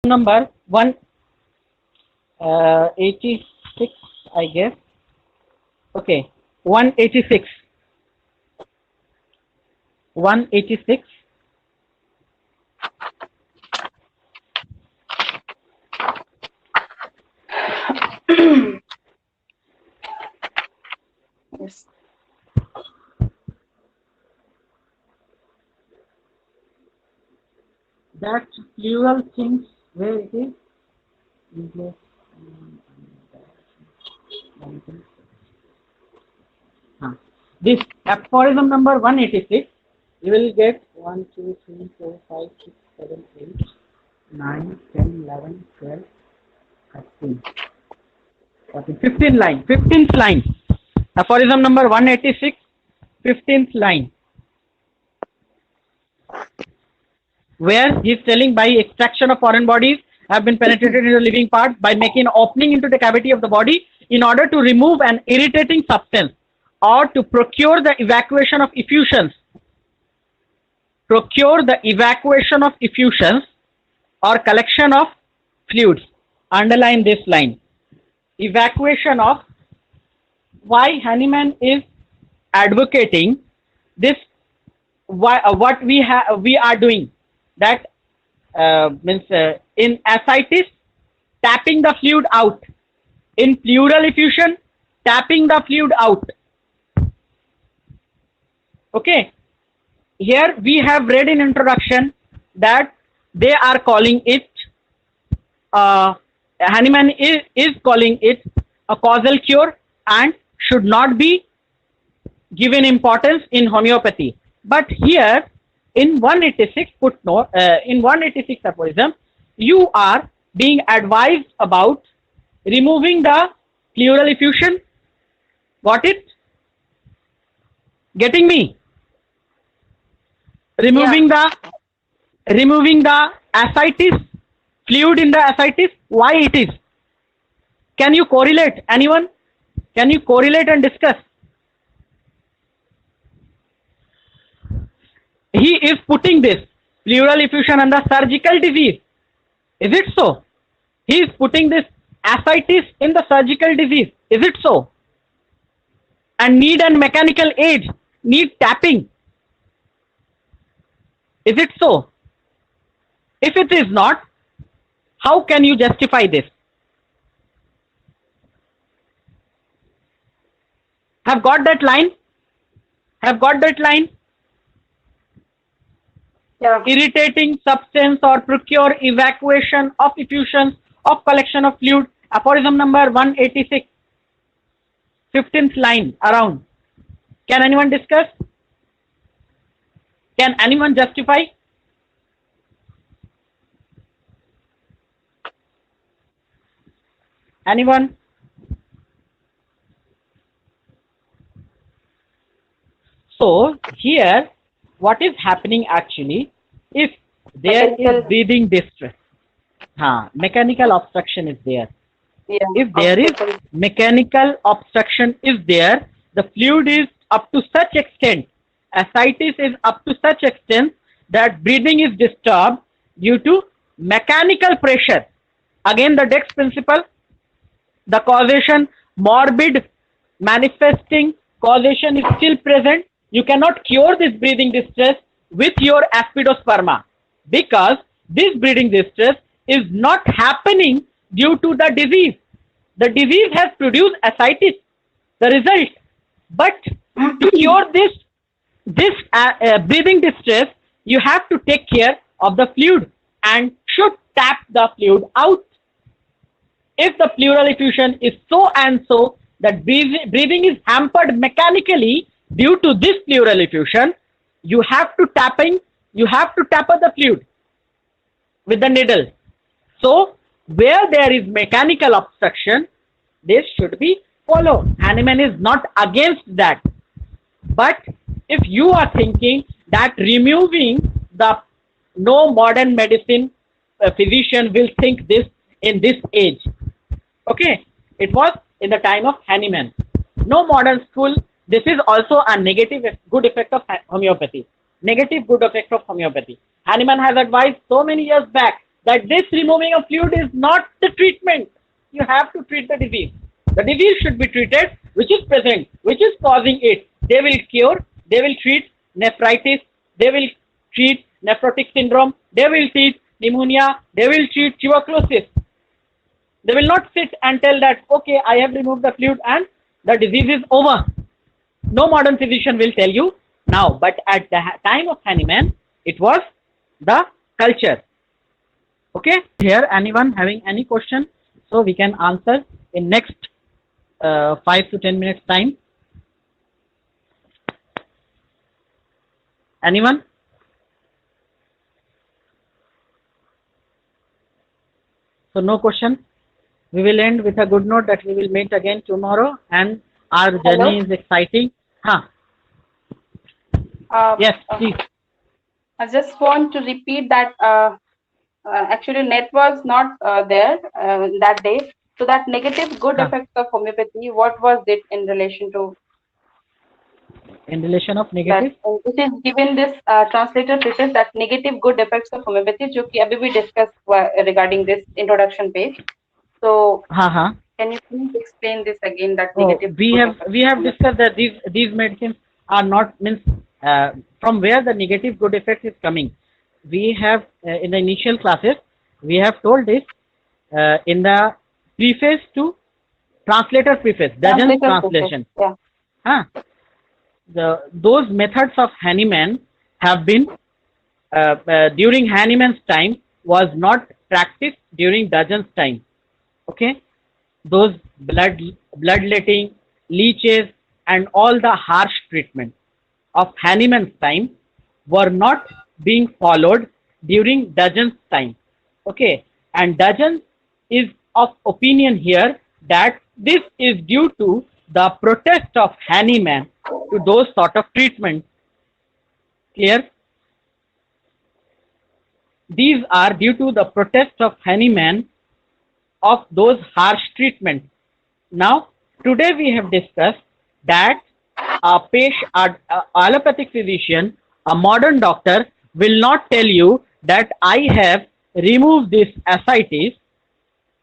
number 186, I guess. Okay, 186. 186. Yes. That plural things where it is. This aphorism number 186, you will get 1, 2, 3, 4, 5, 6, 7, 8, 9, 10, 11, 12, 13, 14, 15 line. 15th line. Aphorism number 186, 15th line. Where he is telling by extraction of foreign bodies have been penetrated into living parts by making an opening into the cavity of the body in order to remove an irritating substance or to procure the evacuation of effusions. Procure the evacuation of effusions or collection of fluids. Underline this line. Evacuation of. Why Hahnemann is advocating this? Why what we are doing that means in ascites, tapping the fluid out. In pleural effusion, tapping the fluid out. Okay. Here we have read in introduction that they are calling it, Hahnemann is calling it a causal cure and should not be given importance in homeopathy. But here in 186 footnote, in 186 aphorism, you are being advised about removing the pleural effusion. Got it? Getting me? Removing the ascites, fluid in the ascites. Why it is? Can you correlate? Anyone? Can you correlate and discuss? He is putting this pleural effusion under surgical disease. Is it so? He is putting this ascites in the surgical disease. Is it so? And need a mechanical aid, need tapping. Is it so? If it is not, how can you justify this? Have got that line? Have got that line? Yeah. Irritating substance or procure evacuation of effusions of collection of fluid. Aphorism number 186. 15th line around. Can anyone discuss? Can anyone justify? Anyone? So here what is happening actually, if there is breathing distress, mechanical obstruction is there. Yeah. If there is mechanical obstruction is there, the fluid is up to such extent, ascites is up to such extent that breathing is disturbed due to mechanical pressure. Again the Dex principle, the causation, morbid manifesting causation is still present. You cannot cure this breathing distress with your aspidosperma because this breathing distress is not happening due to the disease. The disease has produced ascites, the result. But to cure this breathing distress, you have to take care of the fluid and should tap the fluid out. If the pleural effusion is so and so that breathing is hampered mechanically due to this pleural effusion, you have to tap the fluid with the needle. So where there is mechanical obstruction, this should be followed. Hahnemann is not against that. But if you are thinking that removing the, no modern medicine physician will think this in this age. Okay, it was in the time of Hahnemann. No modern school. This is also a negative good effect of homeopathy. Negative good effect of homeopathy. Hahnemann has advised so many years back that this removing of fluid is not the treatment. You have to treat the disease. The disease should be treated, which is present, which is causing it. They will cure, they will treat nephritis, they will treat nephrotic syndrome, they will treat pneumonia, they will treat tuberculosis. They will not sit and tell that, okay, I have removed the fluid and the disease is over. No modern physician will tell you now, but at the time of Hahnemann, it was the culture. Okay, here anyone having any question? So we can answer in next 5 to 10 minutes time. Anyone? So no question. We will end with a good note that we will meet again tomorrow, and our journey is exciting. Huh? Yes, please. I just want to repeat that actually net was not there that day. So that negative good effects of homeopathy, what was it in relation to? In relation of negative? That, it is given this translator preface that negative good effects of homeopathy, जो कि अभी भी discuss regarding this introduction page. So can you please explain this again? That negative. We have discussed that these medicines are not, means from where the negative good effect is coming. We have in the initial classes we have told this in the preface to translator preface, Duggan's translation. Yeah. Those methods of Hahnemann have been during Hahnemann's time was not practiced during Duggan's time. Okay, those bloodletting, leeches, and all the harsh treatment of Hahnemann's time were not being followed during Duggan's time. Okay, and Duggan is of opinion here that this is due to the protest of Hahnemann to those sort of treatments. Clear? These are due to the protest of Hahnemann of those harsh treatments. Now, today we have discussed that a allopathic physician, a modern doctor, will not tell you that I have removed this ascites,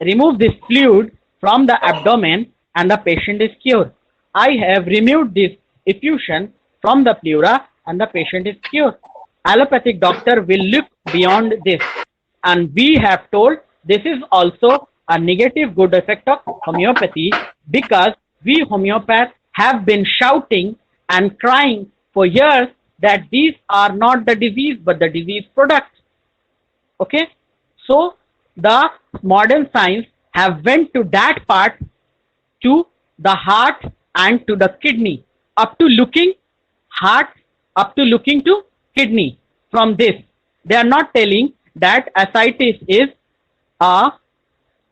remove this fluid from the abdomen and the patient is cured. I have removed this effusion from the pleura and the patient is cured. Allopathic doctor will look beyond this, and we have told this is also a negative good effect of homeopathy, because we homeopaths have been shouting and crying for years that these are not the disease but the disease product. Okay, so the modern science have went to that part, to the heart and to the kidney, up to looking heart, up to looking to kidney. From this, they are not telling that ascites is a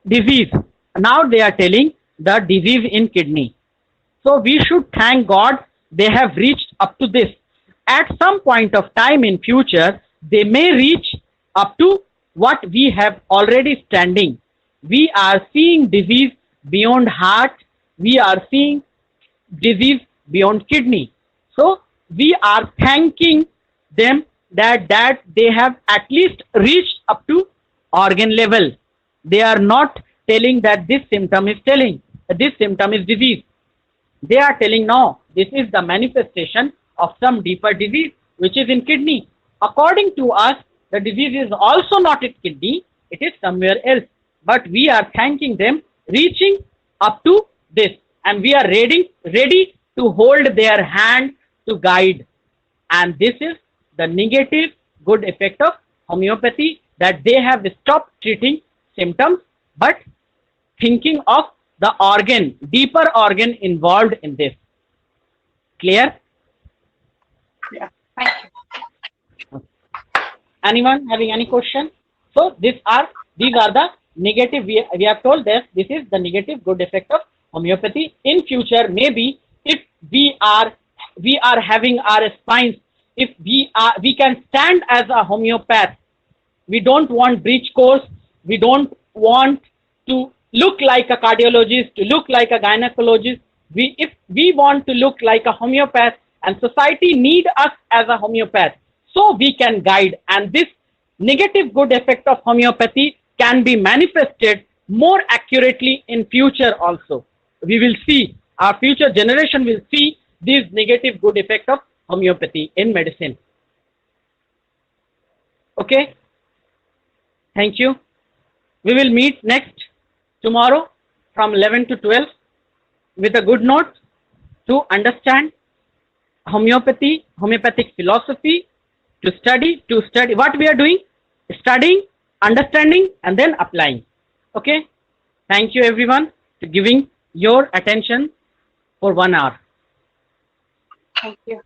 disease. Now they are telling the disease in kidney. So we should thank God they have reached up to this. At some point of time in future, they may reach up to what we have already standing. We are seeing disease beyond heart. We are seeing disease beyond kidney. So we are thanking them that they have at least reached up to organ level. They are not telling that this symptom is disease. They are telling, no, this is the manifestation of some deeper disease which is in kidney. According to us, the disease is also not in kidney, it is somewhere else. But we are thanking them reaching up to this, and we are ready to hold their hand to guide. And this is the negative good effect of homeopathy, that they have stopped treating symptoms but thinking of the organ, deeper organ involved in this. Clear? Yeah, thank you. Anyone having any question? So these are the negative. We have told this is the negative good effect of homeopathy. In future, maybe if we are having our spines, if we can stand as a homeopath, we don't want breech course, we don't want to look like a cardiologist, to look like a gynecologist. If we want to look like a homeopath, and society need us as a homeopath, so we can guide. And this negative good effect of homeopathy can be manifested more accurately in future also. We will see, our future generation will see these negative good effect of homeopathy in medicine. Okay, thank you. We will meet next tomorrow from 11 to 12 with a good note to understand homeopathy, homeopathic philosophy, to study what we are doing, studying, understanding, and then applying. Okay, thank you everyone for giving your attention for 1 hour. Thank you.